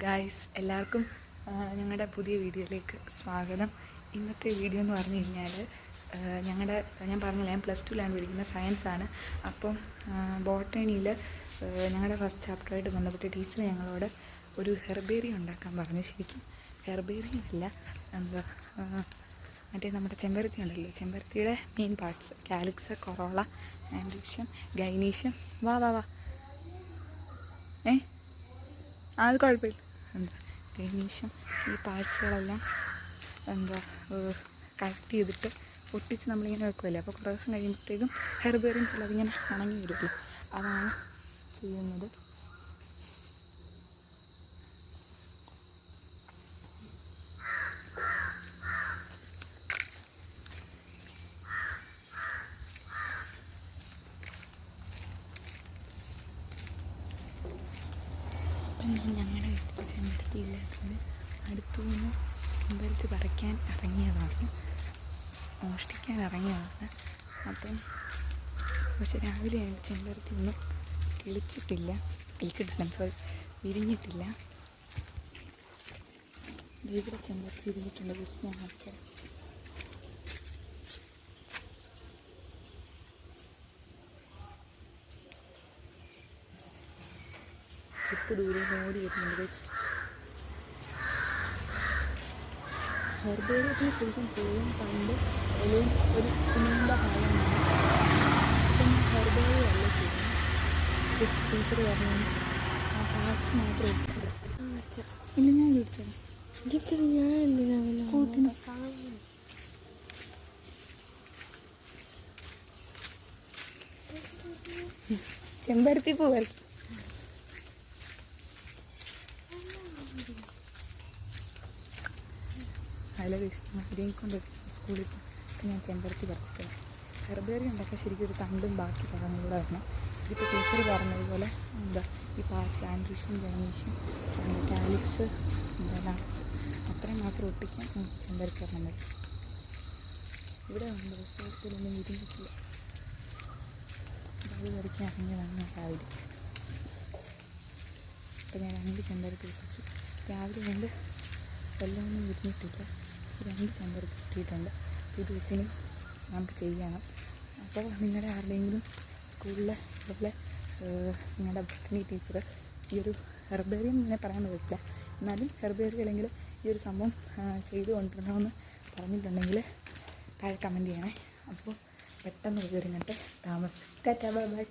Guys എല്ലാവർക്കും ഞങ്ങളുടെ പുതിയ വീഡിയോയിലേക്ക് സ്വാഗതം. ഇന്നത്തെ വീഡിയോ എന്ന് പറഞ്ഞു കഴിഞ്ഞാൽ ഞാൻ പറഞ്ഞില്ല, ഞാൻ +2ലാണ് പഠിക്കുന്ന സയൻസാണ്. അപ്പം ബോട്ടണിയിൽ ഞങ്ങളുടെ ഫസ്റ്റ് ചാപ്റ്ററായിട്ട് ബന്ധപ്പെട്ട് ടീച്ചർ ഞങ്ങളോട് ഒരു ഹെർബേറിയം ഉണ്ടാക്കാൻ പറഞ്ഞു. ശരിക്കും ഹെർബേറിയം അല്ല, എന്താ മറ്റേ നമ്മുടെ ചെമ്പരത്തി ഉണ്ടല്ലോ, ചെമ്പരത്തിയുടെ main parts calyx, corolla, androecium, gynoecium, വാ അത് കുഴപ്പമില്ല. എന്താ ഗൈനീഷ്യം, ഈ പാർട്സുകളെല്ലാം കളക്ട് ചെയ്തിട്ട് ഒട്ടിച്ച് നമ്മളിങ്ങനെ വെക്കുമല്ലേ. അപ്പോൾ കുറേ ദിവസം കഴിയുമ്പോഴത്തേക്കും ഹെർബേറിയം പോലെ അതിങ്ങനെ ഉണങ്ങി വരുമല്ലോ. അതാണ് ചെയ്യുന്നത്. അപ്പം ഞങ്ങളുടെ വീട്ടിൽ ചെമ്പരത്തി ഇല്ലാത്തത് അടുത്തുനിന്ന് ചെമ്പരത്തി പറിക്കാൻ ഇറങ്ങിയതാണ്, മോഷ്ടിക്കാൻ ഇറങ്ങിയതാണ്. പക്ഷെ രാവിലെ ആയിട്ട് ചെമ്പരത്തി ഒന്നും കിളിച്ചിട്ടില്ല, സോറി വിരിഞ്ഞിട്ടില്ല. ഇവിടെ ചെമ്പരത്തി വിരിഞ്ഞിട്ടുണ്ട്, ജസ്റ്റ് ഞാൻ വെച്ചാൽ ചിപ്പ് ദൂരെ ഓടി വരുന്നുണ്ട്. ഹെർബേറിയത്തിന് ശരിക്കും പൂവും പണ്ട് ഇലയും ഒരു നീണ്ട ഭാഗമാണ്. അപ്പം ഹെർബേറിയം അല്ല ചെയ്യുന്നത്. ജസ്റ്റ് ടീച്ചർ പറഞ്ഞു ആ പാർട്സ് മാത്രം ഇല്ല, ഞാൻ വിളിച്ചത് ഞാൻ എന്തിനാ കൂട്ടിന് ചെമ്പരത്തി പൂ വരയ്ക്കും. അതിലൊരു ഇഷ്ടം കൊണ്ട് സ്കൂളിൽ ഞാൻ ചെമ്പരത്തി പറിച്ചിട്ടില്ല. ഹെർബേറിയം ഉണ്ടാക്കാൻ ശരിക്കും ഒരു തണ്ടും ബാക്കി ഭാഗങ്ങളിലൂടെ വരണം. ഇതിപ്പോൾ ടീച്ചർ പറഞ്ഞതുപോലെ ഈ parts androecium, gynoecium, calyx, nuts അത്രയും മാത്രം ഒട്ടിക്കാൻ ചെമ്പരത്തി വരണം വരും. ഇവിടെ ഉണ്ട്, പുസ്തകത്തിലൊന്നും വിരിഞ്ഞിട്ടില്ല. അത് പറിക്കാൻ ഇറങ്ങിയതാണ് രാവിലെ. അപ്പോൾ ഞാൻ 2 ചെമ്പരത്തി പറിച്ചു. രാവിലെ കൊണ്ട് എല്ലൊന്നും വിരിഞ്ഞിട്ടില്ല, 2 ചെമ്പരത്തി കിട്ടിയിട്ടുണ്ട്. ഇത് വെച്ചിനും നമുക്ക് ചെയ്യണം. അപ്പോൾ നിങ്ങളുടെ ആരുടെയെങ്കിലും സ്കൂളിൽ ഇതുപോലെ നിങ്ങളുടെ ബോട്ടണി ടീച്ചർ ഈ ഒരു ഹെർബേറിയം ഇങ്ങനെ പറയാൻ പറ്റില്ല, എന്നാലും ഹെർബേറിയം അല്ലെങ്കിൽ ഈ ഒരു സംഭവം ചെയ്ത് കൊണ്ടുവരണമെന്ന് പറഞ്ഞിട്ടുണ്ടെങ്കിൽ താഴെ കമൻറ്റ് ചെയ്യണേ. അപ്പോൾ പെട്ടെന്ന് ഒരു താമസിച്ചു. ടാറ്റാ, ബൈ.